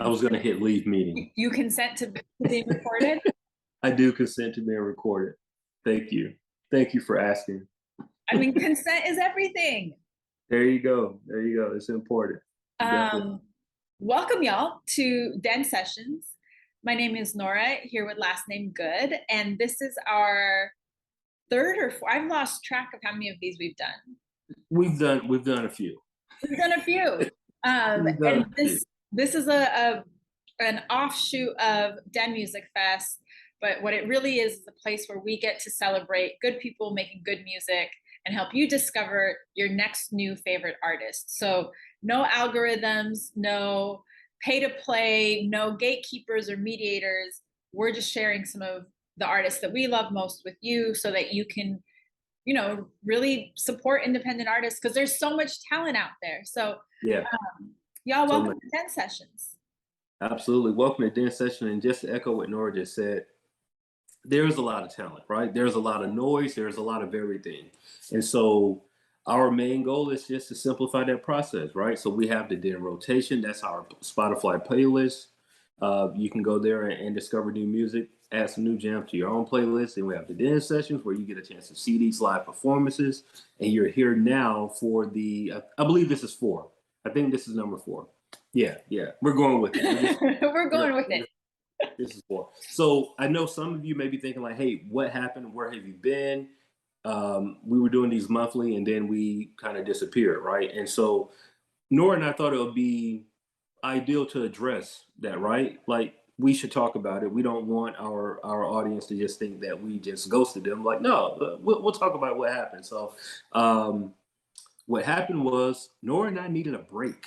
I was going to hit leave meeting. You consent to being recorded? I do consent to being recorded. Thank you. Thank you for asking. I mean, consent is everything. There you go. There you go. It's important. Definitely. Um, Welcome y'all to Den Sessions. My name is Nora, here with last name Good, and this is our third or fourth. I've lost track of how many of these we've done. We've done a few. We've done a few. We've done And a few. this is an offshoot of Den Music Fest, but what it really is a place where we get to celebrate good people making good music and help you discover your next new favorite artist. So no algorithms, no pay to play, no gatekeepers or mediators. We're just sharing some of the artists that we love most with you so that you can, really support independent artists because there's so much talent out there. So Yeah. y'all, So welcome much. to Den Sessions. Absolutely. Welcome to Den Session. And just to echo what Nora just said, there's a lot of talent, right? There's a lot of noise. There's a lot of everything. And so our main goal is just to simplify that process, right? So we have the Den rotation. That's our Spotify playlist. You can go there and discover new music, add some new jams to your own playlist. And we have the Den sessions where you get a chance to see these live performances. And you're here now for I believe this is four. I think this is number four. Yeah, we're going with it. We're going with it. This is for. So I know some of you may be thinking like, hey, what happened? Where have you been? We were doing these monthly and then we kind of disappeared, right? And so Nora and I thought it would be ideal to address that, right? Like we should talk about it. We don't want our audience to just think that we just ghosted them. Like, no, we'll talk about what happened. So what happened was Nora and I needed a break,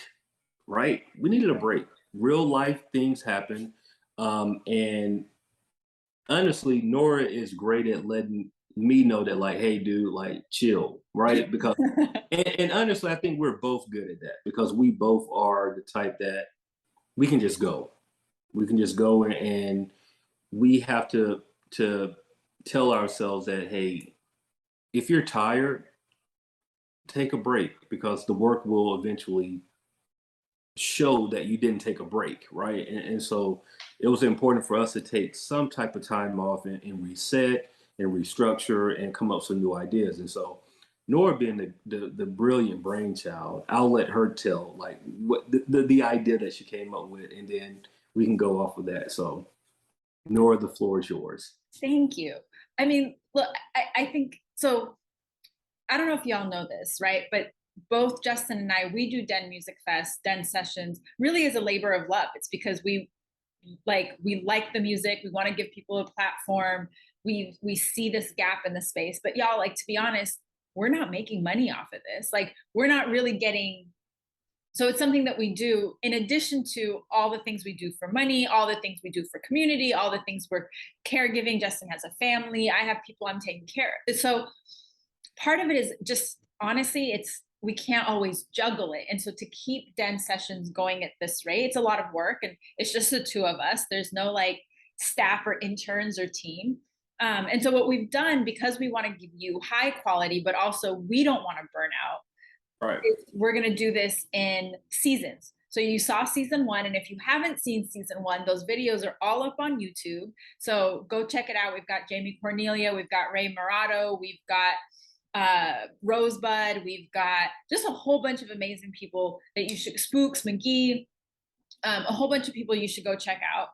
right? We needed a break. Real life things happen. And honestly, Nora is great at letting me know that, like, hey, dude, like, chill, right? Because, and honestly, I think we're both good at that because we both are the type that we can just go. We can just go and we have to tell ourselves that, hey, if you're tired, take a break because the work will eventually show that you didn't take a break, right? And so it was important for us to take some type of time off and reset and restructure and come up with some new ideas. And so Nora being the brilliant brainchild, I'll let her tell like what the idea that she came up with, and then we can go off of that. So Nora, the floor is yours. Thank you. I mean, look, I think so. I don't know if y'all know this, right? But both Justin and I, we do Den Music Fest, Den Sessions, really is a labor of love. It's because we like the music. We want to give people a platform. We see this gap in the space. But y'all, like, to be honest, we're not making money off of this. Like, we're not really getting. So it's something that we do in addition to all the things we do for money, all the things we do for community, all the things we're caregiving. Justin has a family. I have people I'm taking care of. So part of it is just honestly, we can't always juggle it. And so to keep Den sessions going at this rate, it's a lot of work. And it's just the two of us. There's no like staff or interns or team. And so what we've done, because we want to give you high quality, but also we don't want to burn out, Right. we're going to do this in seasons. So you saw season one, and if you haven't seen season one, those videos are all up on YouTube. So go check it out. We've got Jamie Cornelia, we've got Ray Morato, we've got Rosebud, we've got just a whole bunch of amazing people that you should, Spooks, McGee, a whole bunch of people you should go check out.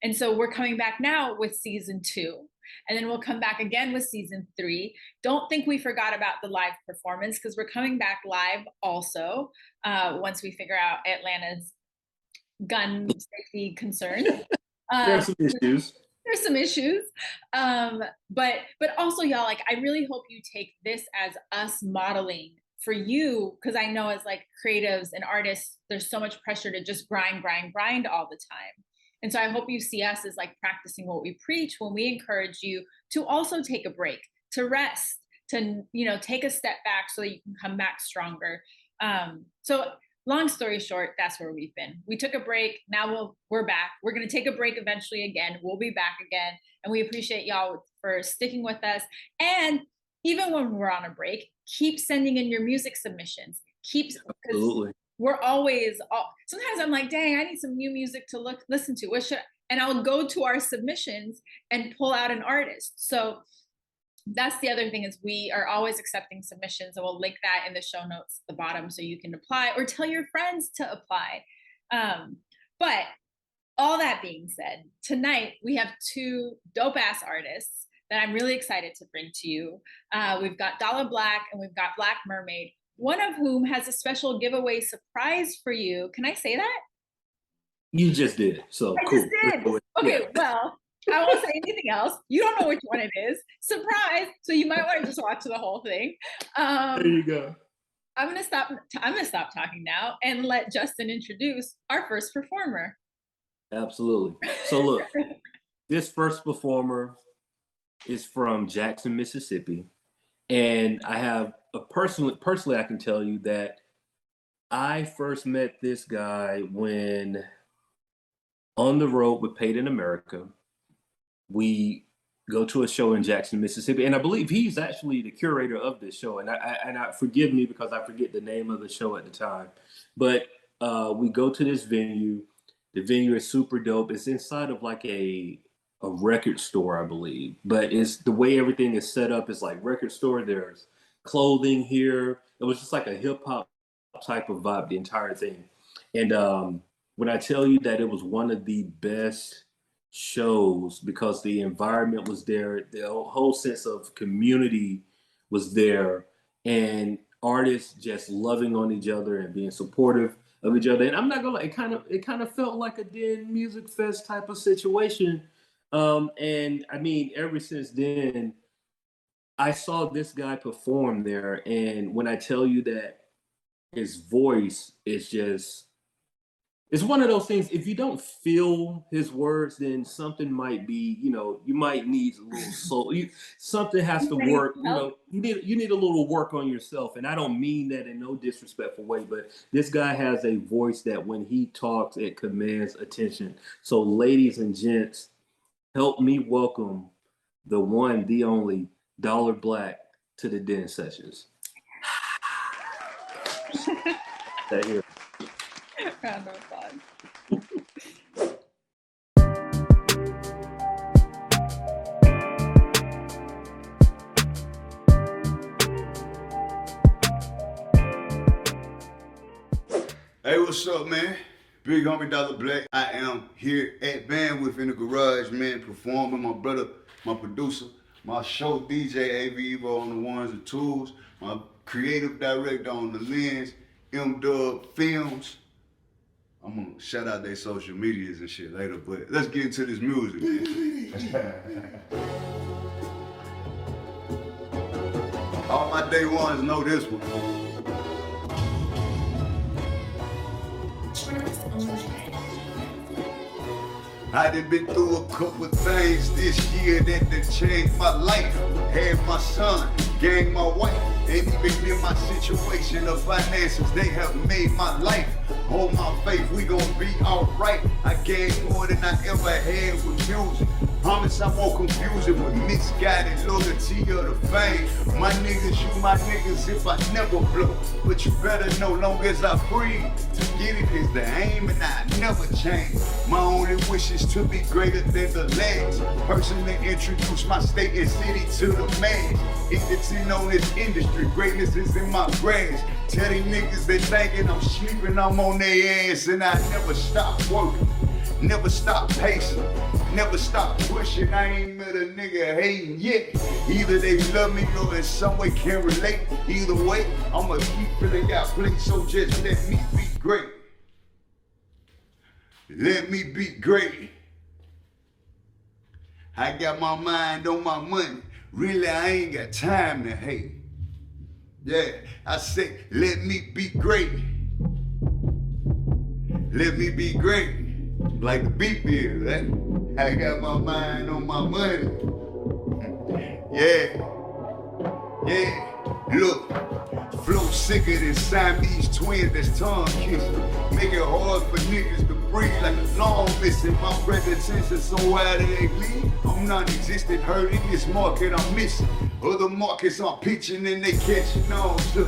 And so we're coming back now with season two, and then we'll come back again with season three. Don't think we forgot about the live performance because we're coming back live also once we figure out Atlanta's gun safety concerns. There are some issues. There's some issues, but also, y'all, like, I really hope you take this as us modeling for you, because I know as like creatives and artists, there's so much pressure to just grind all the time. And so I hope you see us as like practicing what we preach when we encourage you to also take a break, to rest, to take a step back so that you can come back stronger. So long story short, that's where we've been. We took a break. Now we're back. We're going to take a break eventually again. We'll be back again. And we appreciate y'all for sticking with us. And even when we're on a break, keep sending in your music submissions. Absolutely. we're always, sometimes I'm like, dang, I need some new music to listen to. What should, and I'll go to our submissions and pull out an artist. So that's the other thing, is we are always accepting submissions, and we'll link that in the show notes at the bottom so you can apply or tell your friends to apply. But all that being said, tonight we have two dope ass artists that I'm really excited to bring to you. We've got Dolla Black and we've got BLK Mermaiiid, one of whom has a special giveaway surprise for you. Can I say that? You just did. So I cool. just did. Okay, well, I won't say anything else. You don't know which one it is. Surprise. So you might want to just watch the whole thing. There you go. I'm gonna stop talking now and let Justin introduce our first performer. Absolutely. So look, this first performer is from Jackson, Mississippi. And I have personally, I can tell you that I first met this guy when on the road with Paid in America. We go to a show in Jackson, Mississippi, and I believe he's actually the curator of this show. And I forgive me because I forget the name of the show at the time. But we go to this venue. The venue is super dope. It's inside of like a record store, I believe. But it's the way everything is set up is like record store. There's clothing here. It was just like a hip hop type of vibe, the entire thing. And when I tell you that it was one of the best shows, because the environment was there, the whole sense of community was there, and artists just loving on each other and being supportive of each other. And I'm not gonna lie, it kind of felt like a Den Music Fest type of situation. And I mean, ever since then, I saw this guy perform there, and when I tell you that his voice is just, it's one of those things, if you don't feel his words, then something might be, you might need a little soul. Something has to work, you need a little work on yourself. And I don't mean that in no disrespectful way, but this guy has a voice that when he talks, it commands attention. So ladies and gents, help me welcome the one, the only Dolla Black to the Den Sessions. That here. Round of applause. Hey, what's up, man? Big homie Dolla Black. I am here at Bandwidth in the garage, man, performing. My brother, my producer, my show DJ, AV Evo on the ones and twos, my creative director on the lens, M-Dub Films. I'm gonna shout out their social medias and shit later, but let's get into this music, man. All my day ones know this one. I done been through a couple things this year that done changed my life. Had my son, gained my wife, and even in my situation of finances, they have made my life. On my faith, we gon' be alright. I gained more than I ever had with music. Promise I won't confuse it with misguided loyalty or the fame. My niggas, you my niggas if I never blow. But you better know, long as I breathe, to get it is the aim and I never change. My only wish is to be greater than the last. Personally introduce my state and city to the man. If it's in on this industry, greatness is in my grasp. Tell these niggas they thinking I'm sleeping, I'm on their ass, and I never stop working, never stop pacing, never stop pushing. I ain't met a nigga hating yet. Either they love me or in some way can relate. Either way, I'ma keep filling out plates, so just let me be great. Let me be great. I got my mind on my money. Really, I ain't got time to hate. Yeah, I say, let me be great. Let me be great. Like the beat is, right? I got my mind on my money. Yeah, yeah. Look, flow sicker than Siamese twins that's tongue kissing. Make it hard for niggas to breathe like a long missing. My presence is so wide that they leave. I'm non-existent, heard in this market I'm missing. Other markets I'm pitching and they catching on to.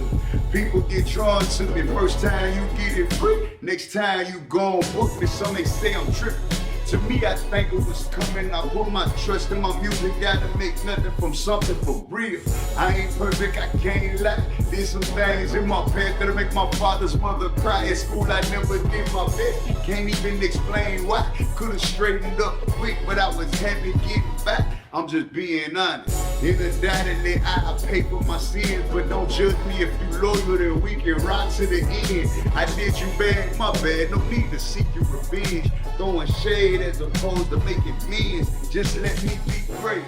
People get drawn to me. First time you get it free, next time you gon' book me. Some may say I'm tripping. To me, I think it was coming. I put my trust in my music. Gotta make nothing from something for real. I ain't perfect, I can't lie. There's some things in my past that'll make my father's mother cry. At school, I never did my best. Can't even explain why. Could've straightened up quick, but I was happy getting back. I'm just being honest. In the dotted I pay for my sins, but don't judge me if you loyal, then we can rock to the end. I did you bad, my bad. No need to seek your revenge. Throwing shade as opposed to making means. Just let me be great.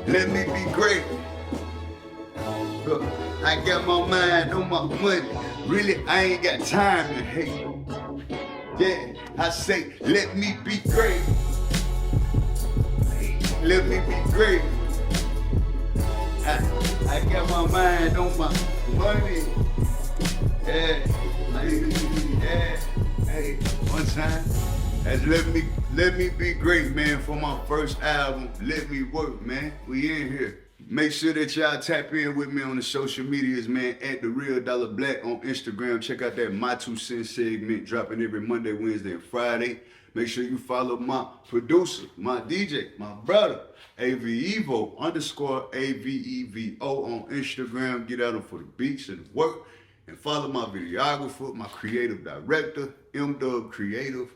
Let me be great. Look, I got my mind on my money. Really, I ain't got time to hate. Yeah, I say, let me be great. Let me be great. I got my mind on my money. Yeah, hey, one time. That's let me be great, man, for my first album. Let me work, man. We in here. Make sure that y'all tap in with me on the social medias, man, at The Real Dollar Black on Instagram. Check out that My 2 Cents segment dropping every Monday, Wednesday, and Friday. Make sure you follow my producer, my DJ, my brother, AVEVO_AVEVO on Instagram. Get out for the beats and the work. And follow my videographer, my creative director, M-Dub Creative,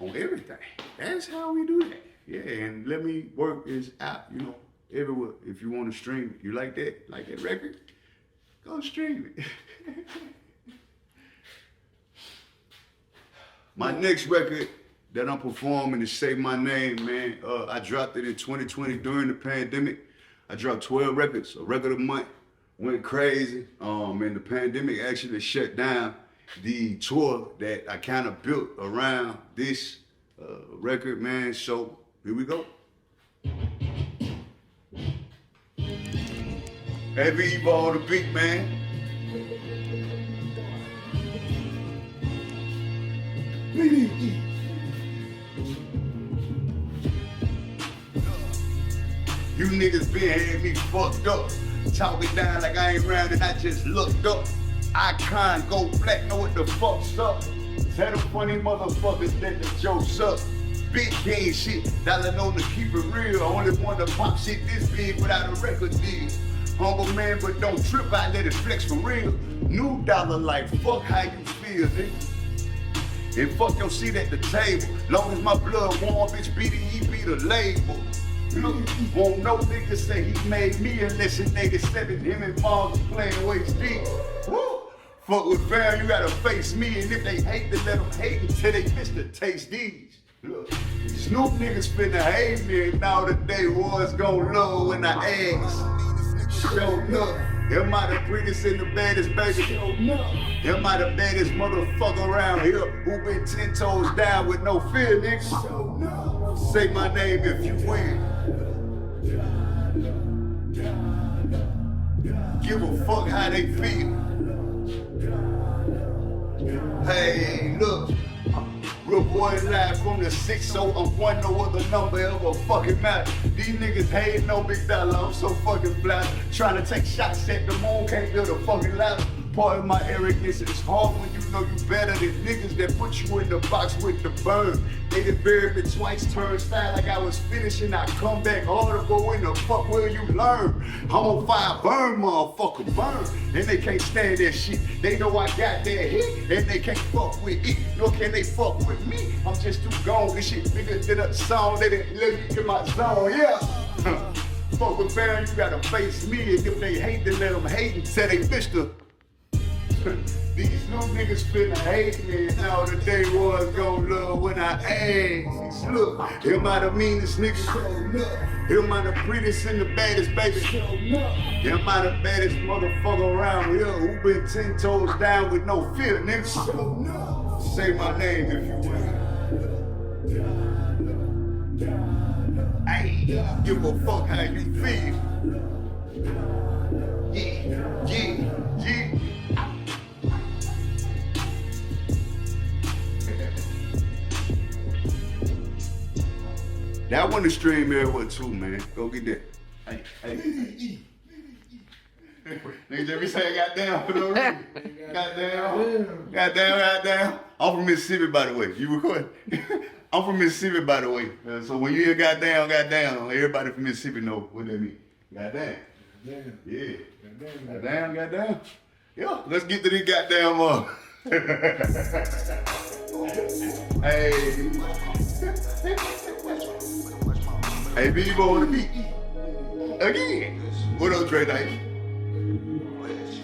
on everything. That's how we do that. Yeah, and Let Me Work is out, everywhere. If you want to stream it, you like that record? Go stream it. My next record that I'm performing is Say My Name, man. I dropped it in 2020 during the pandemic. I dropped 12 records, a record a month. Went crazy. And the pandemic actually shut down the tour that I kind of built around this record, man. So here we go. Heavy Evo on the beat, man. You niggas been had me fucked up. Talking down like I ain't round and I just looked up. Icon, go black, know what the fuck's up. Tell them funny motherfuckers that the joke's up. Big game shit, Dollar known to keep it real. I only want to pop shit this big without a record deal. Humble man, but don't trip, I let it flex for real. New Dollar like, fuck how you feel, nigga. And fuck your seat at the table. Long as my blood warm, bitch, BDE be the label. Look, won't no nigga say he made me unless in 87 him and Mars was playing HD. Woo! Fuck with fam, you gotta face me, and if they hate, then let them hate until they miss the taste these. Look, Snoop niggas finna hate me, and now the day was gon' low when I ask. Show up. Am I the prettiest and the baddest baby? Am I the baddest motherfucker around here who been 10 toes down with no fear, nigga? Say my name if you win. Give a fuck how they feel. Hey, look. Real boy live from the 6, so I'm one, no other number ever fucking matter. These niggas hating no big dollar, I'm so fucking flat. Trying to take shots at the moon, can't build a fucking ladder. Part of my arrogance, it's hard when you know you better than niggas that put you in the box with the bird. They done buried me twice, turned style like I was finishing. I come back harder, but when the fuck will you learn? I'm on fire, burn, motherfucker, burn. And they can't stand that shit. They know I got that hit, and they can't fuck with it. Nor can they fuck with me. I'm just too gone. This shit bigger than a song. They didn't let me in my zone, yeah. Fuck with fam, you gotta face me. And if they hate, then let them hate and say they missed her. These new niggas finna hate me, and now the day was gon' love when I ask. Look, am I the meanest nigga? Am I the prettiest and the baddest baby? Am I the baddest motherfucker around here who been 10 toes down with no fear, nigga? Say my name if you will. Hey, give a fuck how you feel. Yeah. That one to stream everywhere too, man. Go get that. Hey. Nigga just be saying goddamn for no reason. Goddamn. I'm from Mississippi, by the way. You recording? I'm from Mississippi, by the way. So when you hear goddamn, everybody from Mississippi know what that mean. Goddamn. Yeah. Goddamn. Yeah, let's get to this goddamn Hey. Hey, Bebo on the beat. Again. What up, Dre Knight?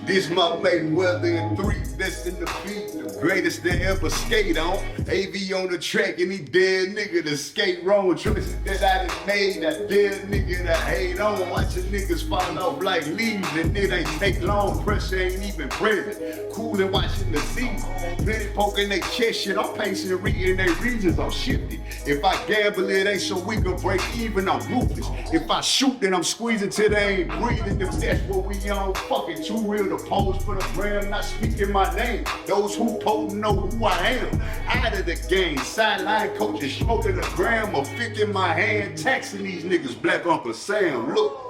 This my Weather in 3, that's in the beat, the greatest they ever skate on. AV on the track and he dead nigga to skate wrong. Choices that I done made, that dead nigga to hate on. Watching niggas fall off like leaves and it ain't take long. Pressure ain't even present. Cool and watching the season. Plenty poking they chest shit. I'm pacing and reading their regions. I'm shifty. If I gamble, it ain't so we can break even. I'm ruthless. If I shoot, then I'm squeezing till they ain't breathing. If that's what we on, fucking too real to pose for the brand, not speaking my name. Those who pose know who I am. Out of the game, sideline coaches smoking a gram of 50 in my hand, taxing these niggas, Black Uncle Sam. Look,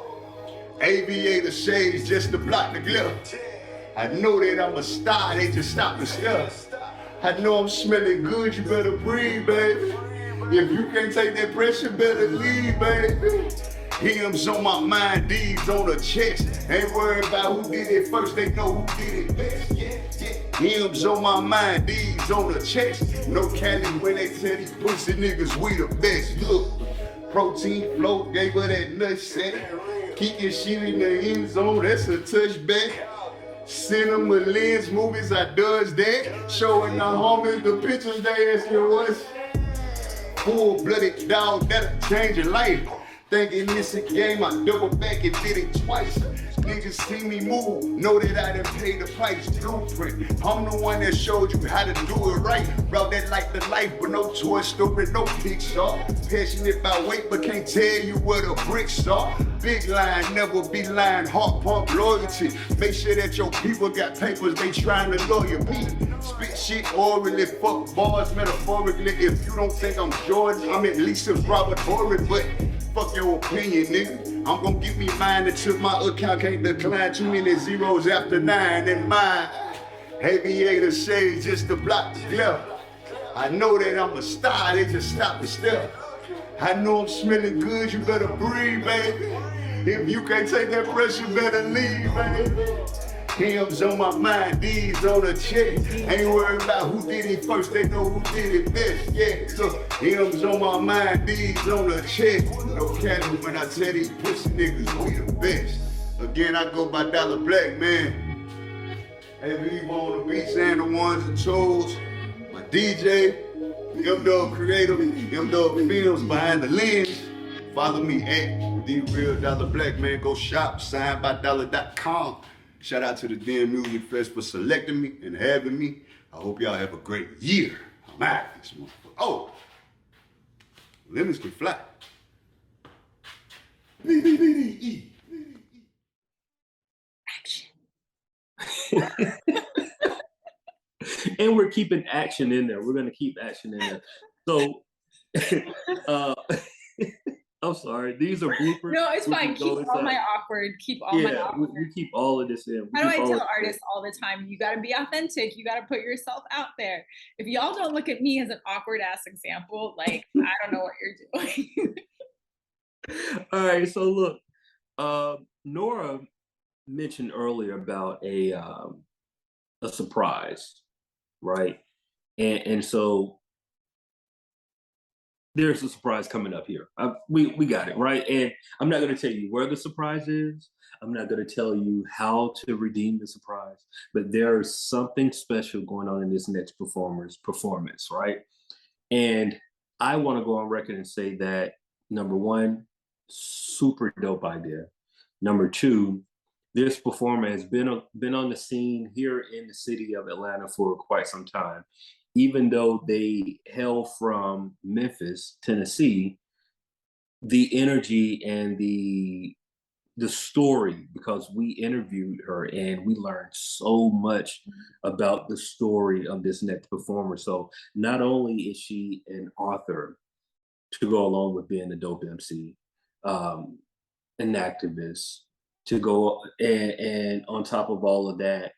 aviator shades just to block the glare. I know that I'm a star, they just stop the stare. I know I'm smelling good, you better breathe, baby. If you can't take that pressure, better leave, baby. Hymns on my mind, deeds on the chest. Ain't worried about who did it first, they know who did it best. Hymns on my mind, deeds on the chest. No Cali when they tell these pussy niggas we the best. Look, protein float gave her that nut set. Kicking shit in the end zone, that's a touchback. Cinema lens movies, I does that. Showing the homies the pictures they asking what's. Full-blooded dog, that'll change your life. Thinking this a game, I double back and did it twice. Niggas see me move, know that I done paid the price. Blueprint, I'm the one that showed you how to do it right. Brought that like the life, but no Toy Story, no Pixar. Passionate about weight, but can't tell you where the bricks are. Big line, never be lying, heart pump loyalty. Make sure that your people got papers, they trying to lawyer me. Spit shit orally, fuck bars metaphorically. If you don't think I'm George, I'm at least a Robert Horry, but fuck your opinion, nigga. I'm gonna give me mine until my account can't decline. Too many zeros after 9 in mine. Aviator shades just to block the glare. I know that I'm a star, they just stop the stare. I know I'm smelling good, you better breathe, baby. If you can't take that pressure, better leave, baby. Hymns on my mind, D's on the check. Ain't worried about who did it first, they know who did it best. Yeah, so hymns on my mind, D's on the check. No Cali when I tell these pussy niggas we the best. Again, I go by Dolla Black, man. Hey, we on the beats and the ones and twos. My DJ, M-Dog Creator, M-Dog Films behind the lens. Follow me at The Real Dolla Black, man. Go shop, signed by Dolla.com. Shout out to the Den Music Fest for selecting me and having me. I hope y'all have a great year. I'm out of this motherfucker. Oh, lemons can fly. Action. And we're keeping action in there. We're going to keep action in there. So, I'm sorry. These are bloopers. No, it's fine. Keep all my awkward. Keep all my awkward. We keep all of this in. How do I tell artists all the time? You got to be authentic. You got to put yourself out there. If y'all don't look at me as an awkward ass example, like, I don't know what you're doing. All right. So look, Nora mentioned earlier about a surprise, right? And so there's a surprise coming up here. We got it, right? And I'm not going to tell you where the surprise is. I'm not going to tell you how to redeem the surprise, but there's something special going on in this next performance, right? And I want to go on record and say that, number one, super dope idea. Number two, this performer has been on the scene here in the city of Atlanta for quite some time. Even though they hail from Memphis, Tennessee, the energy and the story, because we interviewed her and we learned so much about the story of this next performer. So not only is she an author to go along with being a dope MC, an activist, to go and on top of all of that,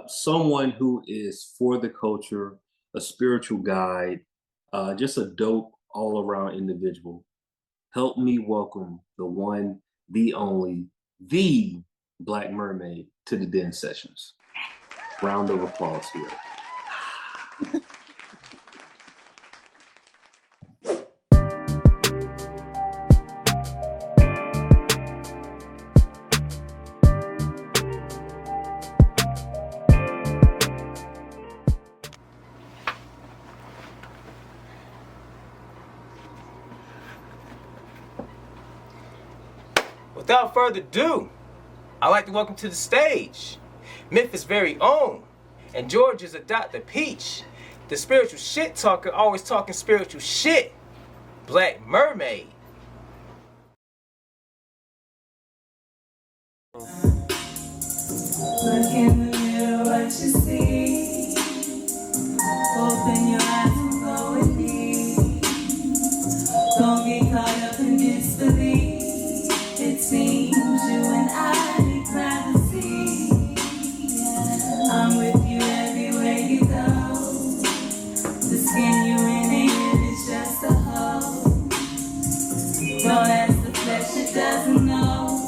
someone who is for the culture, a spiritual guide, just a dope all around individual. Help me welcome the one, the only, the Black Mermaid to the Den Sessions. Round of applause here. Without further ado, I'd like to welcome to the stage Memphis' very own and Georgia's Dr. Peach, the spiritual shit talker, always talking spiritual shit, Black Mermaiid. Look in the mirror, what you see. Open your eyes and go with me. Don't get caught up in disbelief. It seems you and I need privacy. I'm with you everywhere you go. The skin you're in is just a hole. Don't ask the flesh, it doesn't know.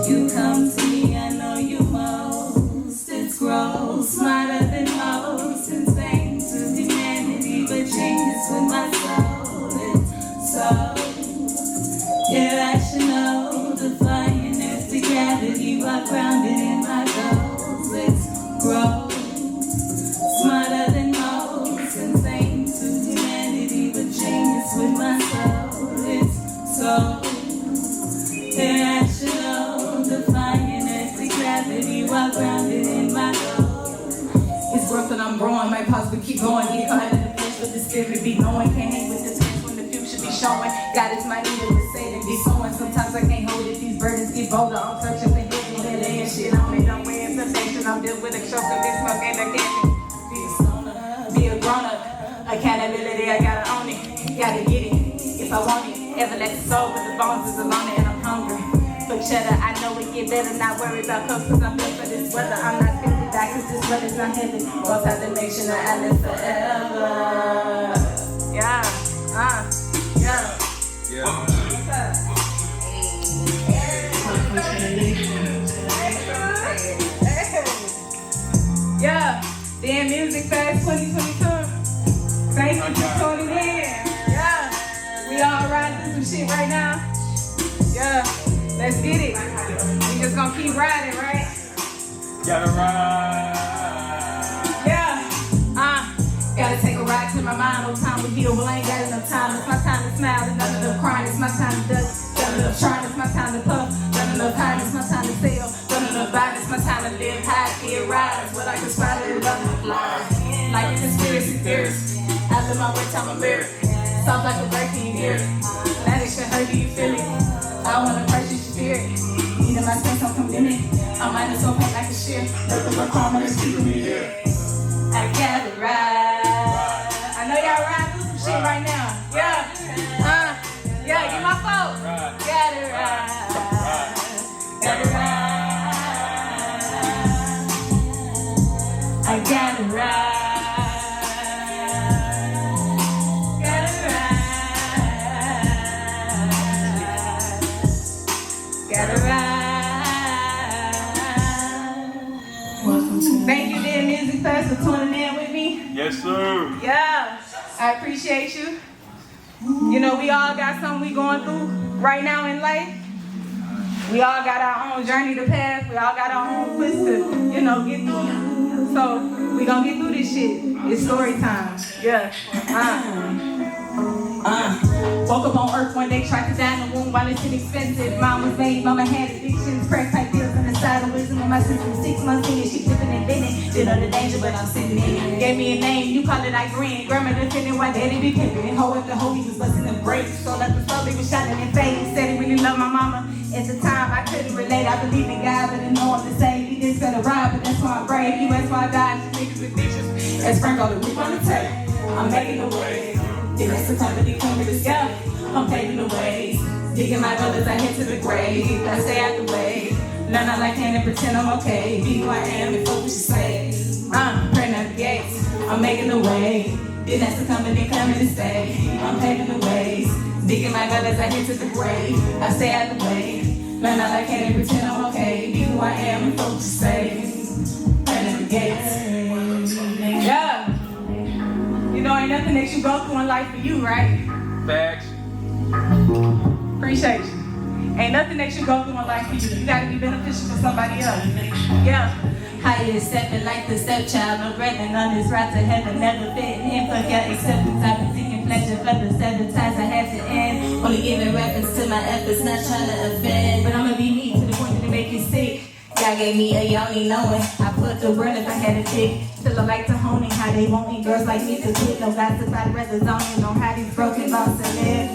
You come to me, I know you most. It's gross, smarter than most. Insane to humanity, but genius with my soul. It's so irrational, defying earthly gravity while grounded in my goals. It's gross, smarter than most. Insane to humanity, but genius with my soul. It's so irrational, defying earthly gravity while grounded in my goals. It's growth that I'm growing, might possibly keep going. Get caught in the flesh, but the spirit be knowing. Can't hang with the tense when the future be showing. God is my leader to say and be sowing. Sometimes I can't hold it, these burdens get bolder. I'm touching the head and they're laying shit on me. Don't wear imperfection, I'm dealing with a choke and this smoke and I can't be a grown up. Accountability, I gotta own it, gotta get it if I want it. Everlasting soul, but the bones is alone and I'm hungry. For cheddar, I know it get better, not worried about cups cause I'm built for this weather. I'm not fit to die cause this weather's not heavy. Most have to make sure that I live forever. Yeah, yeah. Yeah. What's up? Yeah, damn Music Fest 2022. Thank you for tuning in. Yeah, we all riding through some shit right now. Yeah, let's get it. We just gonna keep riding, right? Gotta ride. Yeah, gotta take a ride to my mind. No time to heal, but I ain't got enough time. It's my time to smile, and none of them crying. It's my time to duck, none of them trying. It's my time to puff, none of them hiding. It's my time to sail, none of them biting. It's my time to live high, feel rise. What I can spot it, love and fly. Like a conspiracy theorist. After my wet time, I'm married. Soft like a bird, can you hear it? That it should hurt, do you feel it? I wanna purchase your spirit. Either my sense don't come in it. I might as well paint like a shit. Nothing but karma is keeping me here. I gotta ride. I know y'all ride through some shit right now. Yeah. Yeah, get my phone. Gotta ride. Gotta ride. I gotta ride. Thank you, dear Music Fest, for tuning in with me. Yes, sir. Yeah, I appreciate you. You know, we all got something we going through right now in life. We all got our own journey to pass. We all got our own quest to, you know, get through. So we gonna get through this shit. It's story time. Yeah. Woke up on earth one day, tried to die in the womb while it's inexpensive. Mom was vain, mama had addictions, crack pipe pills on the side of wisdom. And my sister 6 months in, she flipping and bending. Didn't know the danger, but I'm sitting in it. Gave me a name, you call it Irene. Grandma defending why daddy be pimping. Hoe after hoe, he was busting the brakes. So like the soul, they was shining in face. Said he really loved my mama. At the time, I couldn't relate. I believed in God, but didn't know him to save. He didn't spend a ride, but that's why I'm brave. You ask why I died, these niggas addictions. As Frank on the roof on the tape. I'm making the way. Then it's the time that he come to the sky. I'm paving the way. Digging my brothers, I head to the grave. I stay out the way. Learn all I can and pretend I'm okay. Be who I am and focus your say. I'm praying out the gates. I'm making the way. Didn't have to come and then coming to stay. I'm paving the ways. Digging my brothers, I head to the grave. I stay out the way. Learn all I can and pretend I'm okay. Be who I am and focus your say. Praying at the gates. Yeah. You know, ain't nothing that you go through in life for you, right? Facts. Appreciate you. Ain't nothing that you go through in life for you. You gotta be beneficial for somebody else. Yeah. Higher stepping like the stepchild, no breathing on this route to heaven, never fitting in for your acceptance. I've been seeking pleasure for the 7 times I had to end. Only giving reference to my efforts, not trying to offend. But I'ma be me to the point that it make you sick. God gave me a yoni knowing I put the word if I had a dick. Still I like to hone in how they want me. Girls like me to get no gossip. I'd rather zone in on how these broken bones to live.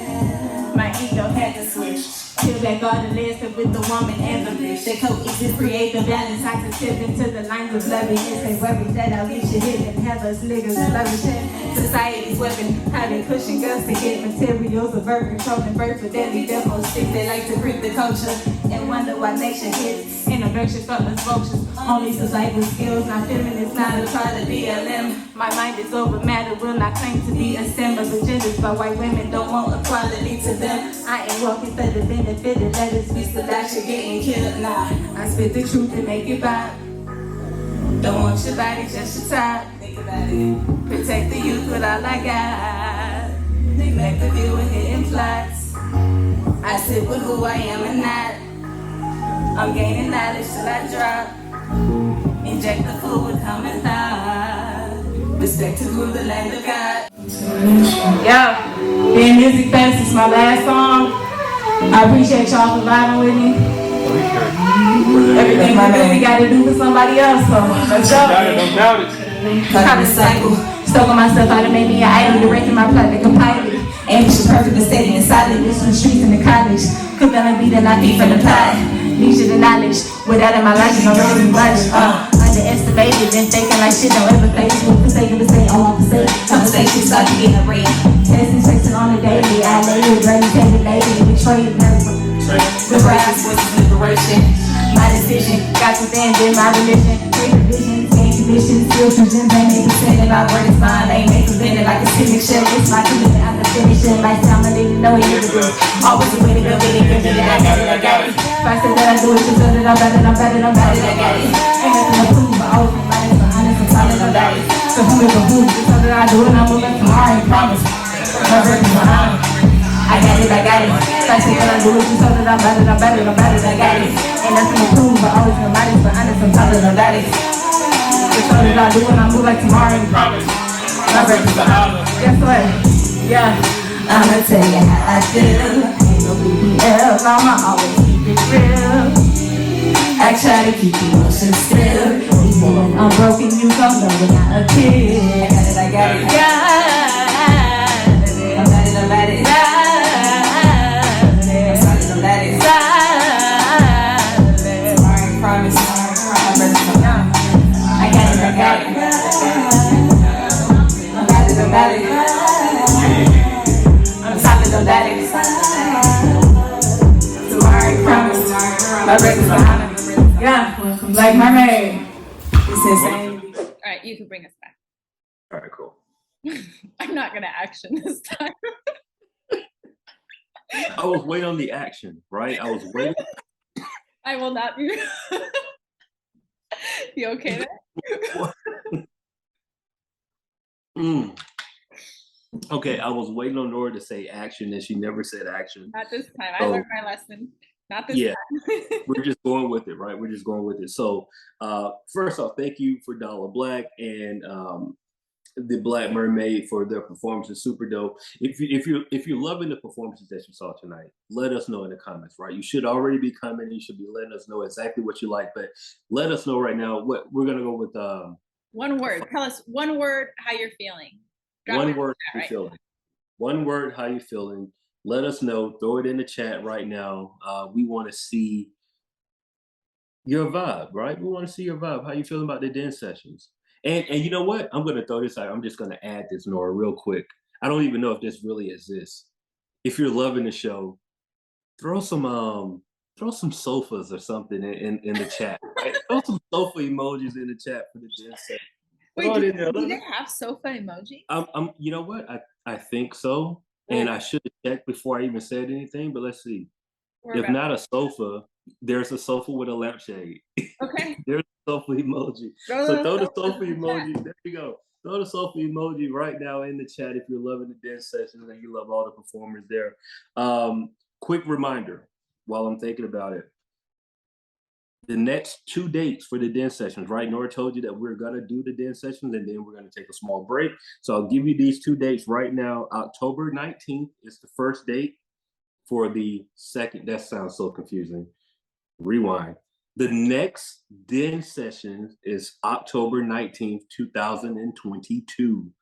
My ego had to switch. Peel back all the layers with the woman and the bitch. They coexist, create the balance. I can tip into the lines of blurriness. They worry that I'll get you hit and have us niggas flourishing. Society's weapon, how they pushing girls to get materials of birth control and birth for deadly demos. Stick they like to break the culture and wonder why nation hits. Introduction for us vultures, only survival skills. Not feminist, not a part of BLM. My mind is over matter, will not claim to be a stem of agendas, but white women don't want equality to them. I ain't walking for the benefit of letters, we still out here getting killed. Nah, I spit the truth and make it vibe. Don't want your body, just your time. Think about it. Protect the youth with all I got. Neglect the view with hidden plots. I sit with who I am and not. I'm gaining knowledge till I drop. Inject the food with common thought. Respect to rule the land of God. Yeah, being Music Fest is my last song. I appreciate y'all for vibing with me. Everything we do, we gotta do for somebody else. So let's go. Don't doubt it. Kind of cycle. Stoking myself out and made me an idol. Directing my plot to compile it. Ambition perfect, but steady and solid. This from the streets in the college. Cook on a beat and I feed from the pot. Leisure the knowledge. Without it, my life is not really much. Underestimated and thinking like shit don't ever face me. For sake of the same, all I'm for sake. Conversation start to get a ring. Testing, tracing on the daily. I lay with dirty, painted lady. Betrayed, nervous. The brass was liberation. My decision. Got within, then my religion. Great vision, gain conditions. Still visions. Ain't make a sin about word is mine. Ain't make a bend like a signature. It's my commitment. I'm the finisher. Lifetime, I didn't know it ever do. Always a way to go, get it, I got it, I got it. If I said that I do it, just know that I'm better, I'm better, I'm better, I got it. Ain't nothing to prove, but always been honest, but honest, I'm solid, I'm got it. So who is a who? Just know that I do it, I'm moving tomorrow, I promise. My work is behind. I got it, I got it. If I said that I do it, just know that I'm better, I'm better, I'm better, I got it. Ain't nothing to prove, but always been honest, but honest, I'm solid, I'm got it. Just know that I do it, I'm moving tomorrow, I promise. My work is behind. Guess what? Yeah. I'ma tell you how I feel. Ain't no BBL, I'ma always keep it real. I try to keep emotions still. Even when I'm broken, you gon' know that I'm a kid. I got it, I got it. I'm at it, I'm at it. I'm solid, I'm at it. Tomorrow ain't promise. I got it, I got it. I'm at it, I'm at it. My record's behind me. Yeah, BLK Mermaiiid. It's insane. All right, you can bring us back. All right, cool. I'm not gonna action this time. I was waiting on the action, right? I was waiting. I will not be. You okay there? Okay, I was waiting on Nora to say action, and she never said action. Not this time. I learned my lesson. Not this time. We're just going with it, right? We're just going with it. So, first off, thank you for Dolla Black and the BLK Mermaiiid for their performances. Super dope. If you're loving the performances that you saw tonight, let us know in the comments, right? You should already be coming. You should be letting us know exactly what you like, but let us know right now. What we're gonna go with. One word. Tell us one word how you're feeling. One word how you feeling. One word how you feeling. Let us know. Throw it in the chat right now. We want to see your vibe, right? We want to see your vibe. How you feeling about the dance sessions? And you know what? I'm gonna throw this out. I'm just gonna add this, Nora, real quick. I don't even know if this really exists. If you're loving the show, throw some sofas or something in the chat. Right? Throw some sofa emojis in the chat for the den session. Wait, Throw it in there. do they have sofa emoji? You know what? I think so. And I should have checked before I even said anything, but let's see. We're If not a sofa, there's a sofa with a lampshade. okay. There's a sofa emoji. Throw So those throw the sofas sofa in the emoji. chat. There you go. Throw the sofa emoji right now in the chat if you're loving the dance sessions and you love all the performers there. Quick reminder while I'm thinking about it. The next 2 dates for the dance sessions, right? Nora told you that we're gonna do the dance sessions and then we're gonna take a small break. So I'll give you these 2 dates right now. October 19th is the first date for the second. That sounds so confusing. Rewind. The next den session is October 19th, 2022.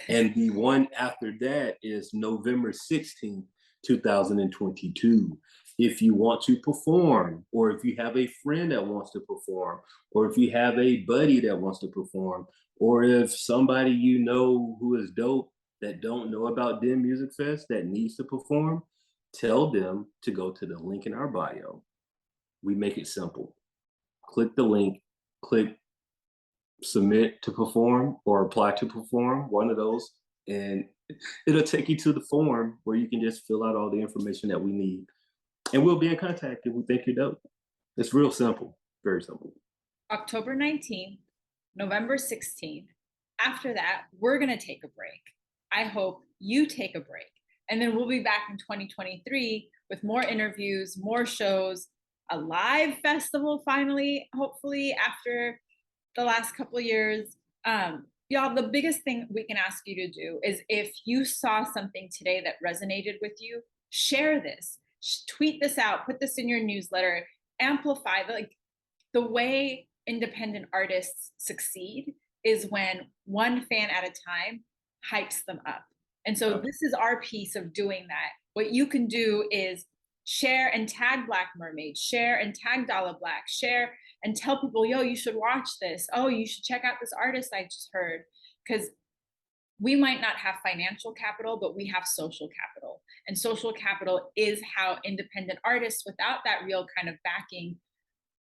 And the one after that is November 16th, 2022. If you want to perform, or if you have a friend that wants to perform, or if you have a buddy that wants to perform, or if somebody you know who is dope that don't know about Den Music Fest that needs to perform, tell them to go to the link in our bio. We make it simple. Click the link, click submit to perform or apply to perform, one of those, and it'll take you to the form where you can just fill out all the information that we need. And we'll be in contact if we think you're dope. It's real simple, very simple. October 19th, November 16th. After that, we're going to take a break. I hope you take a break. And then we'll be back in 2023 with more interviews, more shows, a live festival finally, hopefully after the last couple of years. Y'all, the biggest thing we can ask you to do is if you saw something today that resonated with you, share this, tweet this out, put this in your newsletter, amplify. Like, the way independent artists succeed is when one fan at a time hypes them up. And so this is our piece of doing that. What you can do is share and tag Black Mermaiid, share and tag Dolla Black, share and tell people, yo, you should watch this. Oh, you should check out this artist I just heard. Because we might not have financial capital, but we have social capital. And social capital is how independent artists, without that real kind of backing,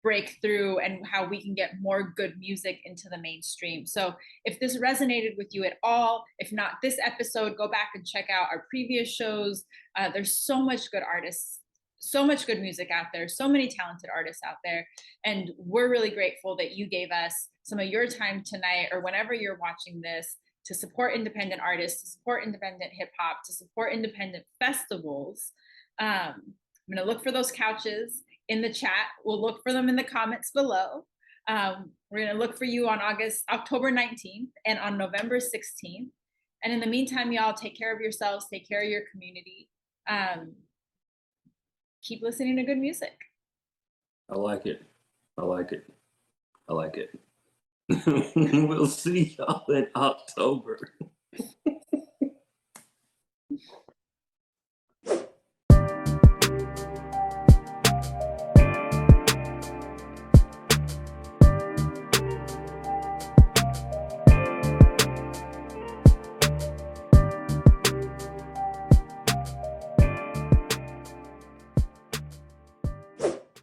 break through, and how we can get more good music into the mainstream. So if this resonated with you at all, if not this episode, go back and check out our previous shows. There's so much good artists, so much good music out there, so many talented artists out there. And we're really grateful that you gave us some of your time tonight or whenever you're watching this to support independent artists, to support independent hip hop, to support independent festivals. I'm gonna look for those couches in the chat. We'll look for them in the comments below. We're gonna look for you on October 19th and on November 16th. And in the meantime, y'all, take care of yourselves, take care of your community. Keep listening to good music. I like it. I like it. I like it. We'll see y'all in October.